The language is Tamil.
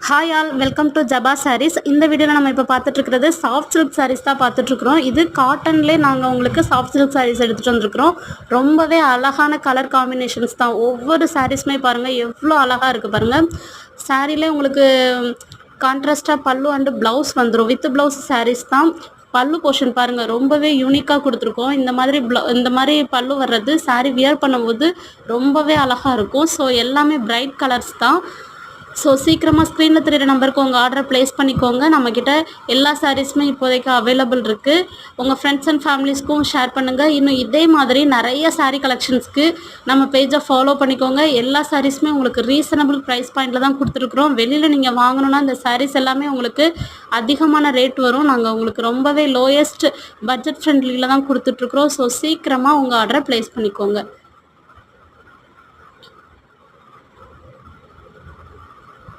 Hi all welcome to Jaba Sarees. இந்த வீடியோவில் நம்ம இப்போ பார்த்துட்ருக்கிறது சாஃப்ட் சில்க் சாரீஸ் தான் பார்த்துட்ருக்குறோம். இது காட்டன்லேயே நாங்கள் உங்களுக்கு சாஃப்ட் சில்க் சாரீஸ் எடுத்துகிட்டு வந்துருக்குறோம். ரொம்பவே அழகான கலர் காம்பினேஷன்ஸ் தான். ஒவ்வொரு சாரீஸுமே பாருங்கள் எவ்வளோ அழகாக இருக்குது பாருங்கள். சாரீலே உங்களுக்கு கான்ட்ராஸ்டாக பல்லு அண்டு ப்ளவுஸ் வந்துடும். வித் ப்ளவுஸ் சாரீஸ் தான். பல்லு போர்ஷன் பாருங்கள் ரொம்பவே யூனிக்காக கொடுத்துருக்கோம். இந்த மாதிரி பல்லு வர்றது சாரீ வியர் பண்ணும்போது ரொம்பவே அழகாக இருக்கும். ஸோ எல்லாமே பிரைட் கலர்ஸ் தான். ஸோ சீக்கிரமாக ஸ்க்ரீனில் தெரியிற நம்பருக்கு உங்கள் ஆர்டரை ப்ளேஸ் பண்ணிக்கோங்க. நம்மக்கிட்ட எல்லா சாரீஸுமே இப்போதைக்கு அவைலபிள் இருக்குது. உங்கள் ஃப்ரெண்ட்ஸ் அண்ட் ஃபேமிலிஸ்க்கும் ஷேர் பண்ணுங்கள். இன்னும் இதே மாதிரி நிறைய சாரீ கலெக்ஷன்ஸ்க்கு நம்ம பேஜை ஃபாலோ பண்ணிக்கோங்க. எல்லா சாரீஸுமே உங்களுக்கு ரீசனபிள் ப்ரைஸ் பாயிண்டில் தான் கொடுத்துருக்குறோம். வெளியில் நீங்கள் வாங்கணுன்னா இந்த சாரீஸ் எல்லாமே உங்களுக்கு அதிகமான ரேட் வரும். நாங்கள் உங்களுக்கு ரொம்பவே லோயஸ்ட் பட்ஜெட் ஃப்ரெண்ட்லியில் தான் கொடுத்துட்ருக்குறோம். ஸோ சீக்கிரமாக உங்கள் ஆர்டரை ப்ளேஸ் பண்ணிக்கோங்க.